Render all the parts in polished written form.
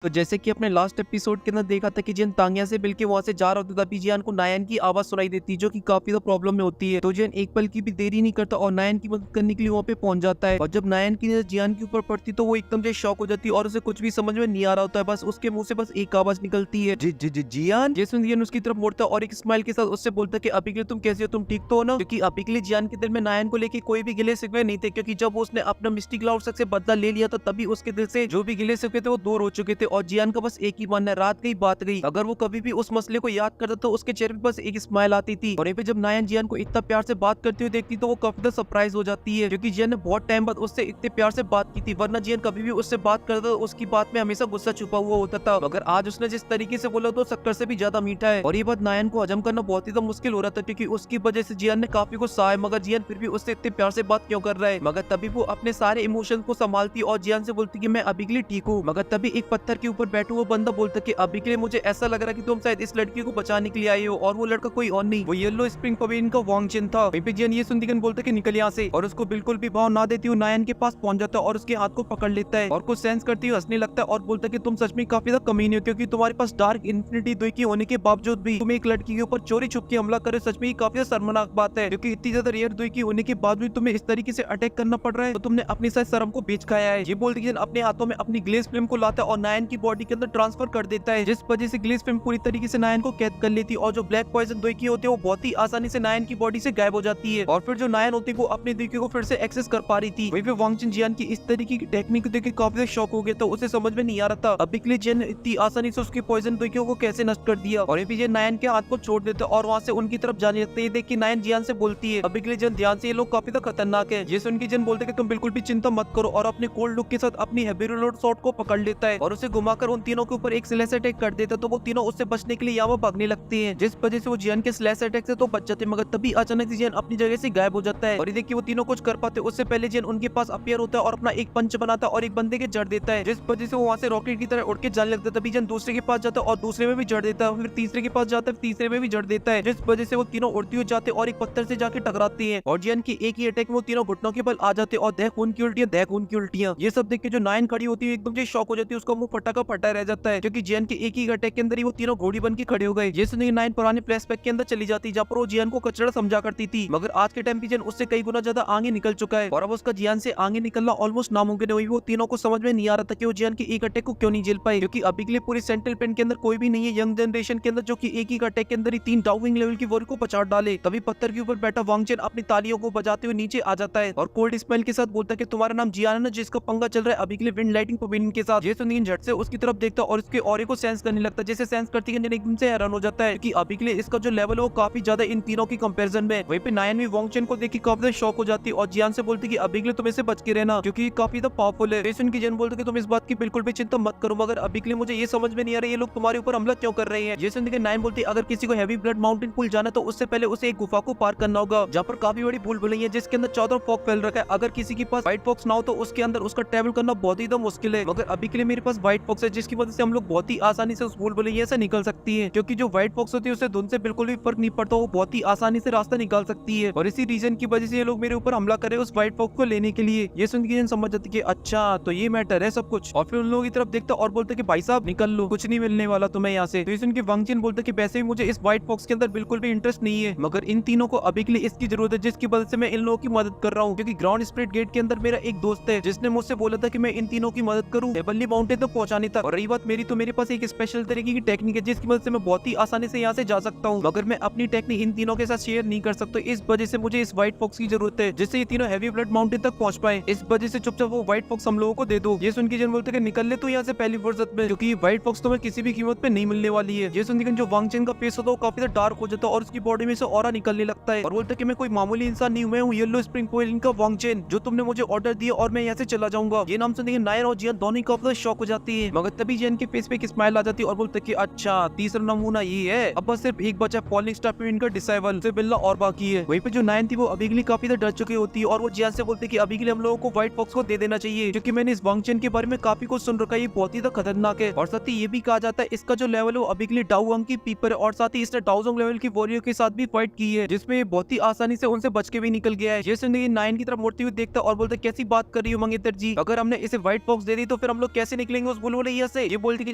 तो जैसे कि अपने लास्ट एपिसोड के अंदर देखा था कि जिन तांगिया से मिलके वहां से जा रहा होता तभी जियान को नायन की आवाज सुनाई देती है जो कि काफी ज्यादा प्रॉब्लम में होती है। तो जियान एक पल की भी देरी नहीं करता और नायन की मदद करने के लिए वहां पे पहुंच जाता है। और जब नायन की नजर जियान के ऊपर पड़ती तो वो एकदम से शॉक हो जाती है और उसे कुछ भी समझ में नहीं आ रहा होता है। बस उसके मुंह से बस एक आवाज निकलती है, जी जी जी जियान। जैसे जियान उसकी तरफ मुड़ता है और एक स्माइल के साथ उससे बोलता है कि अभी के लिए तुम कैसे हो, तुम ठीक तो हो ना। क्योंकि अभी के लिए जियान के दिल में नायन को लेके कोई भी गिले शिकवे नहीं थे, क्योंकि जब उसने अपना मिस्टिक क्लाउड से बदला ले लिया था तभी उसके दिल से जो भी गिले शिकवे थे वो दूर हो चुके थे। और जियान का बस एक ही मानना है, रात गई बात गई। अगर वो कभी भी उस मसले को याद करता तो उसके चेहरे पे बस एक स्माइल आती थी। और पे जब नायन जियान को इतना प्यार से बात करते हुए देखती तो वो काफी ज्यादा सरप्राइज हो जाती है, क्योंकि जियान ने बहुत टाइम बाद उससे इतने प्यार से बात की थी। वरना जियान कभी भी उससे बात करता तो उसकी बात में हमेशा गुस्सा छुपा हुआ होता था, मगर आज उसने जिस तरीके से बोला तो शक्कर से भी ज्यादा मीठा है। और ये बात नायन को हजम करना बहुत ही तो मुश्किल हो रहा था, क्योंकि उसकी वजह से जियान ने काफी गुस्सा है, मगर जियान फिर भी उससे इतने प्यार से बात क्यों कर रहा है। मगर तभी वो अपने सारे इमोशंस को संभालती और जियान से बोलती कि मैं अभी के लिए ठीक हूँ। मगर तभी एक पत्थर के ऊपर बैठा हुआ बंदा बोलता कि अभी के लिए मुझे ऐसा लग रहा है कि तुम शायद इस लड़की को बचाने के लिए आई हो, और वो लड़का कोई और नहीं, वो येलो स्प्रिंग पवेलियन का वांगचिन था। वहीं पे जियान ये सुनती बोलता कि निकल यहाँ से, और उसको बिल्कुल भी भाव ना देती हुई नायन के पास पहुंच जाता है और उसके हाथ को पकड़ लेता है और कुछ सेंस करती हुई हंसने लगता है और बोलता है कि तुम सच में काफी ज्यादा कमीने हो, क्योंकि तुम्हारे पास डार्क इन्फिनिटी 2 की होने के बावजूद भी तुम एक लड़की के ऊपर चोरी छुप के हमला करे। सच में ये काफी शर्मनाक बात है, क्योंकि इतनी ज्यादा रेयर 2 की होने के बाद भी तुम्हें इस तरीके से अटैक करना पड़ रहा है, तो तुमने अपनी शायद शर्म को बेच खाया है। ये बोलती है अपने हाथों में अपनी ग्लेस फिल्म को लाता है और नायन की बॉडी के अंदर ट्रांसफर कर देता है, जिस वजह से ग्लेस फिल्म पूरी तरीके से नायन को कैद कर लेती है। और जो ब्लैक पॉइजन 2 की होती है वो बहुत ही आसानी से नायन की बॉडी से गायब हो जाती है, और फिर जो नायन होती है वो अपने द्विकी को फिर से एक्सेस कर पा रही थी। वहीं पे वांगचिन जियान की इस तरीके की टेक्निक देख के काफी शॉक हो गया, तो उसे समझ में नहीं आ रहा था अभी के लिए जियान इतनी आसानी से उसकी पॉइजन द्विकियों को कैसे नष्ट कर दिया। और ये नायन के हाथ को छोड़ देते और वहाँ से उनकी तरफ जाने लगते हैं। देख के नायन जियान से बोलती है अभी के लिए जियान ध्यान से, ये लोग काफी तो खतरनाक है। ये सुन के जियान बोलते कि तुम बिल्कुल भी चिंता मत करो, और अपने कोल्ड लुक के साथ अपनी हेवी रिलोड शॉट को पकड़ लेता है और उसे घुमाकर उन तीनों के ऊपर एक स्लैश अटैक कर देता है। तो वो तीनों उससे बचने के लिए यहाँ भागने लगते हैं, जिस वजह से वो जियान के स्लैश अटैक से तो बच जाते हैं। मगर तभी अचानक से जियान अपनी जगह से गायब हो जाता है, और ये देखिए वो तीनों कुछ कर पाते उससे पहले जियान उनके पास अपीयर होता है और अपना एक पंच बनाता है और एक बंदे के जड़ देता है, जिस वजह से वो वहाँ से रॉकेट की तरह उड़ के जाने लगता है। तभी जियान दूसरे के पास जाता है और दूसरे में भी जड़ देता है, फिर तीसरे के पास जाता है, तीसरे में भी जड़ देता है, जिस वजह से वो तीनों उड़ती हुई जाते और एक पत्थर से जाके टकराती है। और जियान की एक ही अटैक में वो तीनों घुटनों के बल आ जाते और देख उनकी उल्टियां, देख उनकी उल्टियां। ये सब देख के जो नायन खड़ी होती है एकदम से शॉक हो जाती है, उसका मुंह फटा का फटा रह जाता है, क्योंकि जियान के एक ही अटैक के अंदर ही वो तीनों घोड़ी बन के खड़े हो गए। ये सुनिए नायन पुराने फ्लैशबैक के अंदर चली जाती, जहाँ पर वो जियान को कचरा समझा करती थी, मगर आज के टाइम पे जियान उससे कई गुना ज्यादा आगे निकल चुका है और अब उसका जियान से आगे निकलना ऑलमोस्ट नामुमकिन है। वो तीनों को समझ में नहीं आ रहा था कि वो जियान के एक अटैक को क्यों नहीं झेल पाए, क्योंकि अभी के लिए पूरी सेंट्रल पेन के अंदर कोई भी नहीं है यंग जनरेशन के अंदर जो कि एक ही अटैक के अंदर ही 3 डाउविंग लेवल की वॉर को पछाड़ डाले। तभी पत्थर के ऊपर बैठा वांगचेन अपनी तालियों को बजाते हुए नीचे आ जाता है और कोल्ड स्मेल के साथ बोलता है कि तुम्हारा नाम जियान है ना, जिसका पंगा चल रहा है अभी के लिए विंड लाइटिंग पवेलियन के साथ। ये सुनिए झट से उसकी तरफ देखता और उसके ऑरे को सेंस करने लगता है। जैसे सेंस करती है एकदम से हैरान हो जाता है कि अभी के लिए इसका जो लेवल है वो काफी ज्यादा इन तीनों की कंपैरिजन में। वहीं पे नायन भी वांगचेन को देख के काफी शॉक हो जाती है और जियान से बोलती है कि अभी के लिए तुम इससे बच के रहना, क्योंकि ये काफी ज्यादा पावरफुल है। सुन के जियान बोलते कि तुम इस बात की बिल्कुल भी चिंता मत करो, मगर अभी के लिए मुझे ये समझ में नहीं आ रहा ये लोग तुम्हारे ऊपर हमला क्यों कर रहे हैं। ये सुन के नायन बोलती है अगर किसी को हैवी ब्लड माउंटेन पुल जाना तो उससे पहले उसे एक गुफा को पार करना होगा, जहाँ पर काफी बड़ी भूल भुलैया है जिसके अंदर 14 फॉग फैल रखा है। अगर किसी के पास व्हाइट फॉक्स ना हो तो उसके अंदर उसका ट्रैवल करना बहुत ही मुश्किल है, मगर अभी के लिए मेरे पास व्हाइट फॉक्स है, जिसकी वजह से हम लोग बहुत ही आसानी से उस भूल भुलैया से निकल सकती है, क्योंकि जो व्हाइट फॉक्स होती है उसे धुंध से बिल्कुल भी फर्क नहीं पड़ता, वो बहुत ही आसानी से रास्ता निकाल सकती है। और इसी रीजन की वजह से ये लोग मेरे ऊपर हमला करे उस व्हाइट फॉक्स को लेने के लिए। ये सुन के समझ जाती है अच्छा तो ये मैटर है सब कुछ, और फिर उन लोगों की तरफ देखता और बोलता कि भाई साहब निकल लो, कुछ नहीं मिलने वाला तुम्हें यहाँ से। तो ये सुन के वांगचेन बोलता कि वैसे भी मुझे इस व्हाइट फॉक्स के अंदर बिल्कुल भी इंटरेस्ट नहीं है, मगर इन तीनों को अभी के लिए इसकी जरूरत है, जिसकी वजह से मैं इन लोगों की मदद कर रहा हूँ, क्योंकि ग्राउंड स्पिरिट गेट के अंदर मेरा एक दोस्त है जिसने मुझसे बोला था कि मैं इन तीनों की मदद करूँ हेवनली माउंटेन तक पहुंचाने तक। और रही बात मेरी, तो मेरे पास एक स्पेशल तरीके की टेक्निक है जिसकी मदद से मैं बहुत ही आसानी से यहाँ से जा सकता हूँ, मगर मैं अपनी टेक्निक इन तीनों के साथ शेयर नहीं कर सकता। इस वजह से मुझे इस व्हाइट फॉक्स की जरूरत है जिससे ये तीनों हैवी ब्लड माउंटेन तक पहुंच पाए। इस वजह से चुपचाप वो व्हाइट फॉक्स हम लोगों को दे दो। ये सुन के जन बोलते कि निकल ले तो यहाँ से पहली फुर्सत में, क्योंकि व्हाइट फॉक्स तुम्हें किसी भी कीमत पे नहीं मिलने वाली है। ये सुन के जो वांगचेन का फेस होता है वो काफी डार्क हो जाता है और उसकी बॉडी में से ऑरा निकलने लगता है और बोलता है कि मैं कोई मामूली इंसान नहीं हूँ, मैं हूँ येलो स्प्रिंग पवेलियन का वांगचेन, जो तुमने मुझे ऑर्डर दिया और मैं यहाँ से चला जाऊंगा। ये नाम सुनने के नायन और जियान दोनों काफी शॉक हो जाती है, मगर तभी जियान के फेस पे एक स्माइल आ जाती है और बोलते कि अच्छा तीसरा नमूना ये है, अब बस सिर्फ एक बचा फॉलिंग स्टार पवेलियन का डिसाइबल से मिलना और बाकी है। वहीं पे जो नायन थी वो अभी के लिए काफी डर चुकी होती है और वो जियान से बोलते कि अभी के लिए हम लोगों को व्हाइट फॉक्स को दे देना चाहिए, क्योंकि मैंने इस वांगचेन के बारे में काफी कुछ सुन रखा है, ये बहुत ही खतरनाक है। और साथ ही ये भी कहा जाता है इसका जो लेवल है वो अभी के लिए डाउअंग की पीपर है, और साथ ही इसने डाउजोंग लेवल की वॉरियर के साथ भी फाइट की है, जिसमें बहुत ही आसानी से उनसे बच के भी निकल गया है। ये सुनने नायन की तरफ मुड़ती हुई देखता और बोलता कैसी बात कर रही हो मंगेतर जी, अगर हमने इसे व्हाइट फॉक्स दे दी तो फिर हम लोग कैसे निकलेंगे उस पावरफुल हो रही है से। ये बोलती कि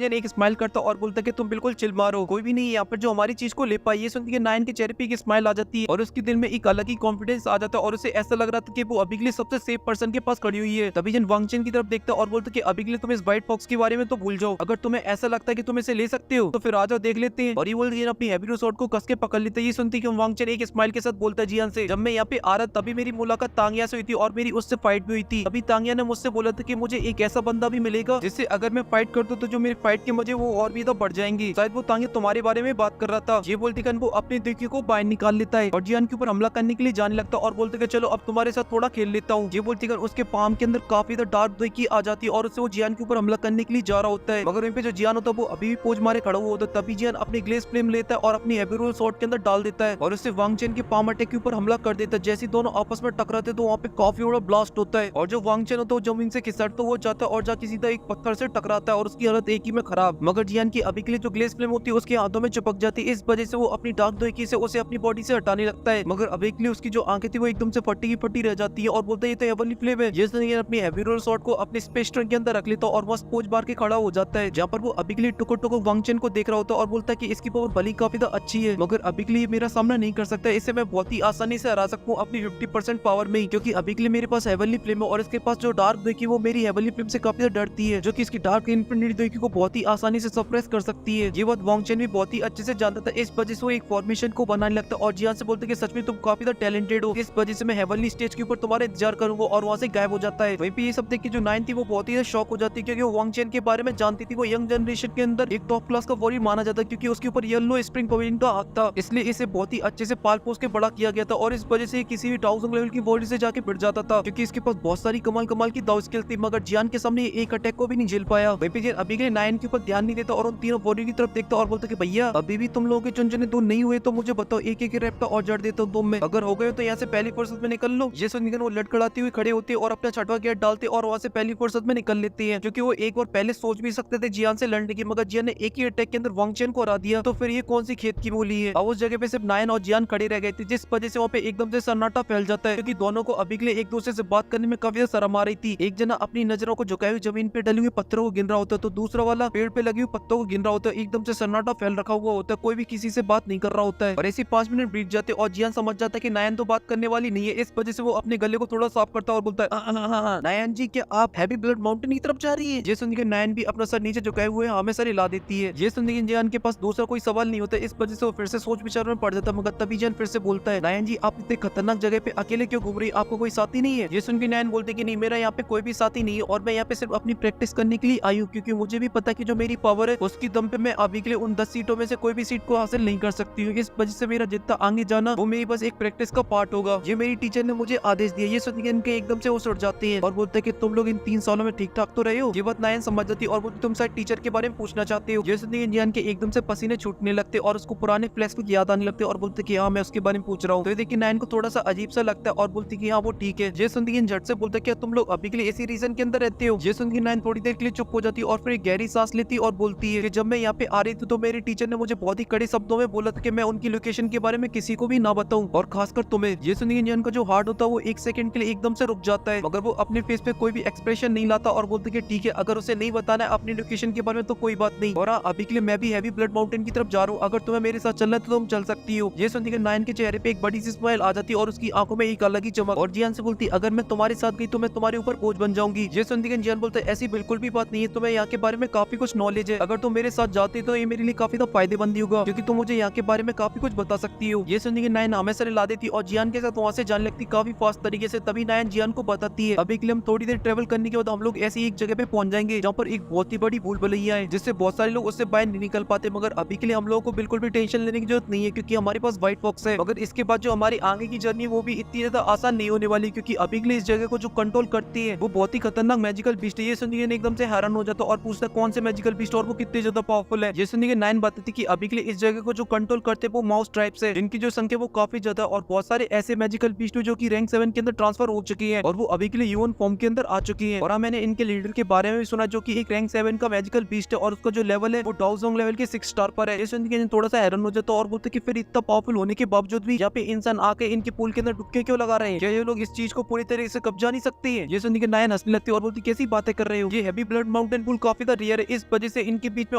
जन एक स्माइल करता और बोलता कि तुम बिल्कुल चिल मारो, कोई भी नहीं है यहाँ पर जो हमारी चीज को ले पाई। ये सुनती कि नायन के चेहरे पे एक स्माइल आ जाती है और उसके दिल में एक अलग ही कॉन्फिडेंस आ जाता है और उसे ऐसा लग रहा था कि वो अभी के लिए सबसे सेफ पर्सन के पास खड़ी हुई है। तभी जन वांग चेन की तरफ देखता और बोलता कि अभी के लिए तुम इस व्हाइट फॉक्स के बारे में तो भूल जाओ, अगर तुम्हें ऐसा लगता है कि तुम इसे ले सकते हो तो फिर आ जाओ देख लेते हैं। और ये बोलती है अपनी हैवी स्वॉर्ड को कस के पकड़ लेते। ये सुनती कि वांग चेन एक स्माइल के साथ बोलता है जियान से, जब मैं यहाँ पे आ रहा तभी मेरी मुलाकात तांगिया से हुई थी और मेरी उससे फाइट भी हुई थी। अभी तांगिया ने मुझसे बोला था कि मुझे एक ऐसा बंदा भी मिलेगा जिससे अगर मैं फाइट कर दूं तो जो मेरी फाइट के मजे वो और भी तो बढ़ जाएंगी। शायद वो तांगिया तुम्हारे बारे में बात कर रहा था। ये बोलती कि वो अपने देखिए को बाहर निकाल लेता है और जियान के ऊपर हमला करने के लिए जाने लगता और बोलते कि चलो अब तुम्हारे साथ थोड़ा खेल लेता हूँ। ये बोलती उसके पाम के अंदर काफी डार्क देखी आ जाती है और उससे वो जियान के ऊपर हमला करने के लिए जा रहा होता है, मगर वहीं पे जो जियान होता है वो अभी भी पोज मारे खड़ा हुआ होता है। तभी जियान अपनी ग्लेस फ्लेम लेता है और अपनी हेवी रोल शॉट के अंदर डाल देता है और उससे वांग चेन के पाम अटैक के ऊपर हमला कर देता है। जैसे दोनों आपस में टकराते तो वहाँ पे काफी बड़ा ब्लास्ट होता है और जो वांग चेन होता है जमीन से खिसट तो वो जाता है और जाके सीधा एक पत्थर से टकराता है और उसकी हालत एक ही में खराब। मगर जियान की अभी के लिए जो ग्लेस फ्लेम होती है उसके हाथों में चिपक जाती है, इस वजह से वो अपनी डार्क दोइकी से उसे अपनी बॉडी से हटाने लगता है। मगर अभी के लिए उसकी जो आंखें थी वो एकदम से फटी की फटी रह जाती है और बोलता है ये तो हेवनली फ्लेम है। जिसने अपनी हेवी रोल शॉट को अपने स्पेस ट्रंक के अंदर रख लेता और मस्त पोज मार के खड़ा हो जाता है, जहाँ पर वो अभी के लिए टुको टुको वांग चेन को देख रहा होता है और बोलता है कि इसकी पावर भली काफी अच्छी है मगर अभी के लिए मेरा सामना नहीं कर सकता, इसे मैं बहुत ही आसानी से हरा सकता हूँ अपनी 50% पावर में ही, क्योंकि अभी के लिए मेरे पास हेवनली फ्लेम है और इसके पास जो डार्क दोइकी वो मेरी हेवनली फ्लेम से काफी डरती है, जो कि इसकी डार्क इन्फिनिटी दोइकी को बहुत ही आसानी से सप्रेस कर सकती है। ये बात वांग चेन भी बहुत ही अच्छे से जानता था, इस वजह से वो एक फॉर्मेशन को बनाने लगता और जियान से बोलते कि सच में तुम काफी टैलेंटेड हो, इस वजह से मैं हेवनली स्टेज के ऊपर तुम्हारा इंतजार करूंगा और वहाँ से गायब हो जाता है। वहीं पे ये सब देख के जो नायन थी वो बहुत ही शॉक हो जाती है क्योंकि वो वांग चेन के बारे में जानती थी। वो यंग जनरेशन के अंदर एक टॉप क्लास का वॉरियर माना जाता है क्योंकि उसके ऊपर येलो स्प्रिंग पवेलियन का हाथ था, इसलिए इसे बहुत ही अच्छे से पाल पोस के बड़ा किया गया था और इस वजह से किसी भी 1000 लेवल की बॉडी से जाके भिड़ जाता था क्योंकि इसके पास बहुत सारी कमाल कमाल की दाव स्किल थी। मगर जियान के सामने एक अटैक को भी नहीं झेल पाया। वहीं पे अभी के नायन के ऊपर ध्यान नहीं देता और उन तीनों बॉडी की तरफ देखता और बोलता कि भैया अभी भी तुम लोगों के चुनचुने दूर नहीं हुए तो मुझे बताओ, एक एक रैप का और जड़ देता हूँ तुम में, अगर हो गए तो यहाँ से पहली फुर्सत में निकल लो। ये सुनकर वो लड़खड़ाती हुई खड़े होते और अपना छठवा गेट डालते और वहाँ से पहली फुर्सत में निकल लेते हैं, क्योंकि वो एक बार पहले सोच भी सकते थे जियान से लड़ने की, मगर जियान ने एक ही अटैक के अंदर वांग चेन को हरा दिया तो फिर ये कौन सी खेत की बोली है। और उस जगह पे सिर्फ नायन और जियान खड़े रह गए थे, जिस वजह से वहाँ पे एकदम से सन्नाटा फैल जाता है क्योंकि दोनों को अभी के लिए एक दूसरे से बात करने में काफी शर्म आ रही थी। एक जना अपनी नजरों को झुकाए हुए जमीन पे डली हुई पत्थरों को गिन रहा होता है तो दूसरा वाला पेड़ पे लगी हुई पत्तों को गिन रहा होता है। एकदम से सन्नाटा फैल रखा हुआ होता है, कोई भी किसी से बात नहीं कर रहा होता है और ऐसे 5 मिनट बीत जाते और जियान समझ जाता है कि नायन तो बात करने वाली नहीं है, इस वजह से वो अपने गले को थोड़ा साफ करता है और बोलता है नायन जी क्या आप हैवी ब्लड माउंटेन की तरफ जा रही है। ये सुनकर नायन भी अपना सर नीचे झुकाए हुए हमेशा हिला देती है। ये सुनकर जियान के पास दूसरा कोई सवाल नहीं होता, इस वजह से वो फिर से सोच विचार में पड़ जाता है। मगर तभी जियान फिर से बोलता है नायन जी आप इतने खतरनाक जगह पे अकेले क्यों घूम रही, आपको कोई साथी नहीं है। ये सुनकर नायन बोलते कि नहीं मेरा यहाँ पे कोई भी साथी नहीं है और मैं यहाँ पे सिर्फ अपनी प्रैक्टिस करने के लिए आई हूँ, क्योंकि मुझे भी पता है कि जो मेरी पावर है उसकी दम पे मैं अभी के लिए उन 10 सीटों में से कोई भी सीट को हासिल नहीं कर सकती हूँ। इस वजह से मेरा जितना आगे जाना वो मेरी बस एक प्रैक्टिस का पार्ट होगा, ये मेरी टीचर ने मुझे आदेश दिया। ये सुनकर इनके एकदम से वो उड़ जाते हैं और बोलते हैं कि तुम लोग इन 3 सालों में ठीक ठाक तो रहे हो। ये बात नायन समझ जाती है और बोलती तुम शायद टीचर के बारे में पूछना चाहते हो। ये सुनकर जियान के एकदम से पसीने छूटने लगते और उसको पुराने फ्लैशबैक याद आने लगते और बोलते कि हाँ मैं उसके बारे में पूछ रहा हूँ। तो देखिए नायन को थोड़ा सा अजीब सा लगता है और बोलती कि हाँ वो ठीक है। ये सुनकर झट से बोलते क्या तुम लोग अभी के लिए इसी रीजन के अंदर रहते हो। ये सुनकर नायन थोड़ी देर के लिए चुप हो जाती है और फिर एक गहरी सांस लेती और बोलती है कि जब मैं यहाँ पे आ रही थी तो मेरी टीचर ने मुझे बहुत ही कड़े शब्दों में बोला था कि मैं उनकी लोकेशन के बारे में किसी को भी ना बताऊं और खासकर तुम्हें। ये सुनकर जियान का जो हार्ट होता है वो 1 सेकंड के लिए एकदम से रुक जाता है, मगर वो अपने फेस पे कोई भी एक्सप्रेशन नहीं लाता और बोलते कि ठीक है अगर उसे नहीं बताना है अपनी लोकेशन के बारे में तो कोई बात नहीं, और अभी के लिए मैं भी हैवी ब्लड माउंटेन की तरफ जा रहा हूँ, अगर तुम्हें मेरे साथ चलना है तो तुम चल सकती हो। ये सुनकर नायन के चेहरे पे एक बड़ी सी स्माइल आ जाती है और उसकी आंखों में एक अलग ही चमक, और जियान से बोलती अगर मैं तुम्हारे साथ गई तो मैं तुम्हारे ऊपर बोझ बन जाऊंगी। ये सुनकर जियान बोलता है ऐसी बिल्कुल भी बात नहीं है, तुम्हें यहाँ के बारे में काफी कुछ नॉलेज है, अगर तुम मेरे साथ जाती तो ये मेरे लिए काफी फायदेमंद होगा क्योंकि तुम मुझे यहाँ के बारे में काफी कुछ बता सकती हो। ये सुनकर नायन हमेशा ला देती और जियान के साथ वहाँ से जाने लगती काफी फास्ट तरीके से। तभी नायन जियान को बताती है अभी के लिए हम थोड़ी देर ट्रेवल करने के बाद हम लोग ऐसी एक जगह पे पहुंच जाएंगे जहाँ पर एक बहुत ही बड़ी भूल भुलैया है जिससे बहुत सारे लोग उससे बाहर नहीं निकल पाते, मगर अभी के लिए हम लोगों को बिल्कुल भी टेंशन लेने की जरूरत नहीं है क्योंकि हमारे पास व्हाइट फॉक्स है। मगर इसके बाद जो हमारी आगे की जर्नी वो भी इतनी ज्यादा आसान नहीं होने वाली क्योंकि अभी के लिए इस जगह को जो कंट्रोल करती है वो बहुत ही खतरनाक मैजिकल बीस्ट है। ये सुनकर एकदम से हैरान हो जाता और पूछता कौन से मैजिकल बीस्ट और वो कितने ज्यादा पावरफुल है। ये सुनकर नायन बताती कि अभी के लिए इस जगह को जो कंट्रोल करते वो माउस ट्राइब्स है जिनकी जो संख्या वो काफी ज्यादा और बहुत सारे ऐसे मैजिकल बीस्ट जो की रैंक 7 के अंदर ट्रांसफर हो चुकी है और वो अभी के लिए ह्यूमन फॉर्म के अंदर आ चुकी है। और हाँ मैंने इनके लीडर के बारे में भी सुना जो कि एक रैंक 7 का मैजिकल बीस्ट है और उसका जो लेवल है वो डाउजोंग लेवल के 6 स्टार पर है। ये सुनकर थोड़ा सा हैरान हो जाता और बोलते कि फिर इतना पावरफुल होने के बावजूद भी यहाँ पे इंसान आके इनके पूल के अंदर डुबके क्यों लगा रहे हैं, क्या ये लोग इस चीज को पूरी तरीके से कब्जा नहीं सकते हैं। ये सुनकर नायन हंसने लगती और बोलती कैसी बातें कर रहे हो, ये हैवी ब्लड माउंटेन पूल काफी ज्यादा रेयर है, इस वजह से इनके बीच में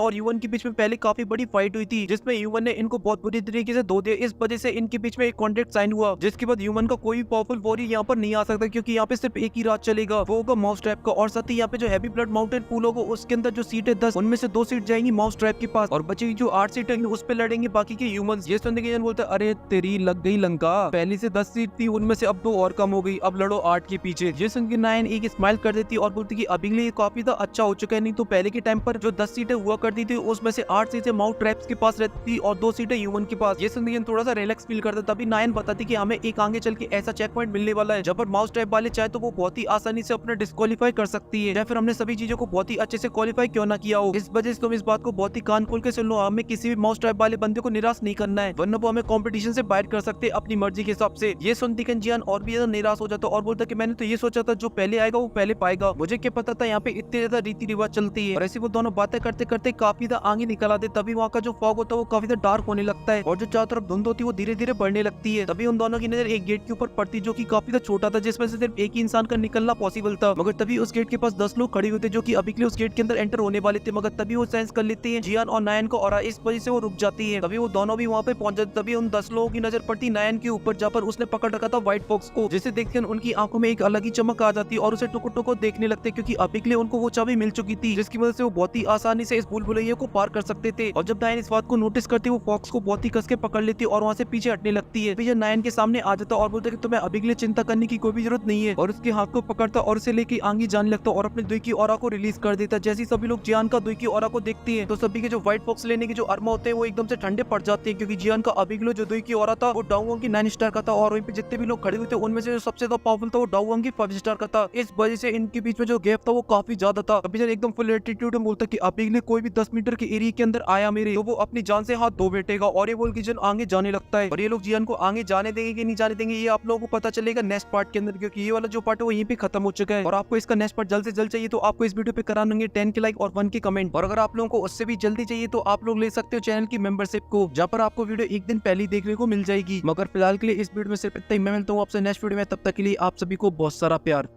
और ह्यूमन के बीच में पहले काफी बड़ी फाइट हुई थी, जिसमें ह्यूमन ने इनको बहुत बुरी तरीके से धो दिया। इस वजह से इनके बीच में एक कॉन्ट्रैक्ट साइन हुआ, जिसके बाद ह्यूमन का कोई भी पावरफुल वॉरियर यहाँ पर नहीं आ सकता, क्योंकि यहाँ पे सिर्फ एक ही राज चलेगा, वो होगा माउस ट्रैप का। और साथ ही यहाँ पे जो हैवी ब्लड माउंटेन पूल होगा उसके अंदर जो सीट है 10, उनमें से 2 सीट जाएंगी माउस ट्रैप के पास, और बची जो 8 सीट है उस पे लड़ेंगे बाकी के ह्यूमंस। ये सुनते के बोलते अरे तेरी लग गई लंका, पहले से 10 सीट थी उनमें से अब 2 और कम हो गई, अब लड़ो 8 के पीछे। ये सुन के नायन एक स्माइल कर देती और बोलती कि अभी के लिए काफी तो अच्छा हो चुका है, नहीं तो पहले के टाइम पर जो 10 सीटें हुआ करती थी उसमें से 8 सीटें माउंट ट्रैप्स के पास रहती थी और 2 सीटें ह्यूमन के पास। ये सुन के थोड़ा सा रिलैक्स फील करता, तभी नायन बताती कि हमें एक आगे चल के ऐसा चेक पॉइंट मिलने वाला है जब पर माउस ट्रैप वाले चाहे तो वो बहुत ही आसानी से अपना डिस्क्वालीफाई कर सकती है, या फिर हमने सभी चीजों को बहुत ही अच्छे से क्वालिफाई क्यों ना किया हो। इस वजह से तुम इस बात को बहुत ही कान खोल के सुन लो, हमें किसी भी माउस ट्रैप वाले बंदे को निराश नहीं करना है, वरना वो हमें कंपटीशन से बाहर कर सकते अपनी मर्जी के हिसाब से। ये सुनती जियान और भी ज्यादा निराश हो जाता और बोलता कि मैंने तो ये सोचा था जो पहले आएगा वो पहले पाएगा, मुझे क्या पता था यहाँ पे इतने ज्यादा रीति रिवाज चलती है। और ऐसे वो दोनों बातें करते करते काफी ज्यादा आगे निकल आते, तभी वहाँ का जो फॉग होता है वो काफी ज्यादा डार्क होने लगता है और जो चारों तरफ धुंध होती है वो धीरे धीरे बढ़ने लगती है। तभी उन दोनों की नजर एक गेट के ऊपर पड़ती जो की काफी ज्यादा छोटा था, जिसमें से सिर्फ एक ही इंसान का निकलना पॉसिबल था। मगर तभी उस गेट के पास 10 लोग खड़े होते जो की अभी के लिए उस गेट के अंदर एंटर होने वाले थे, मगर तभी वो सेंस कर लेते हैं जियान और नायन को, और इस वजह से वो रुक जाती है। तभी वो दोनों भी वहाँ पे पहुंच जाते। तभी उन 10 लोगों की नजर पड़ती नायन के ऊपर, जहाँ पर उसने पकड़ रखा था व्हाइट फॉक्स को, जिसे देखकर उनकी आंखों में एक अलग ही चमक आ जाती और उसे टुको टुको देखने लगते, क्योंकि अभी के लिए उनको वो चाबी मिल चुकी थी जिसकी वजह से वो बहुत ही आसानी से इस भूल भुलैया को पार कर सकते थे। और जब नायन इस बात को नोटिस करती वो फॉक्स को बहुत ही कस के पकड़ लेती और वहाँ से पीछे हटने लगती है। फिर नायन के सामने आ जाता और बोलता कि तुम्हें अभी के लिए चिंता करने की कोई भी जरूरत नहीं है, और उसके हाथ को पकड़ता और उसे लेके आगे जाने लगता और अपने दुई की ऑरा को रिलीज कर देता। जैसे सभी लोग जियान का दुई की ऑरा को देखते हैं तो सभी के जो व्हाइट फॉक्स लेने के जो अरमा होते हैं वो एकदम से ठंडे पड़ जाते हैं, क्योंकि जियान का अभी के लिए जो दुई की ऑरा था वो डाउवोंग की 9 स्टार का था, और वहीं पे जितने भी लोग खड़े हुए थे उनमें से जो सबसे ज्यादा पावरफुल था वो डाउवोंग की 5 स्टार का था। इस वजह से इनके बीच में जो गैप था वो काफी ज्यादा था। अभी जब एकदम फुल एटीट्यूड में बोलता कि अभी के लिए कोई भी 10 मीटर के एरिया के अंदर आया मेरे तो वो अपनी जान से हाथ धो बैठेगा, और ये बोल के जियान आगे जाने लगता है। और ये लोग जियान को आगे जाने देंगे कि नहीं जाने देंगे ये आप लोगों को पता चलेगा नेक्स्ट पार्ट के अंदर, क्योंकि ये वाला जो पार्ट है वो यहीं पे खत्म हो चुका है। और आपको इसका नेक्स्ट पार्ट जल्द से जल्द चाहिए तो आपको इस वीडियो पे करा देंगे 10 के लाइक और 1 के कमेंट। और अगर आप लोगों को उससे भी जल्दी चाहिए तो आप लोग ले सकते हो चैनल की मेंबरशिप को, जहाँ पर आपको वीडियो एक दिन पहले देखने को मिल जाएगी। मगर फिलहाल के लिए इस वीडियो में सिर्फ इतना ही। मैं मिलता हूँ आपसे नेक्स्ट वीडियो में, तब तक के लिए आप सभी को बहुत सारा प्यार।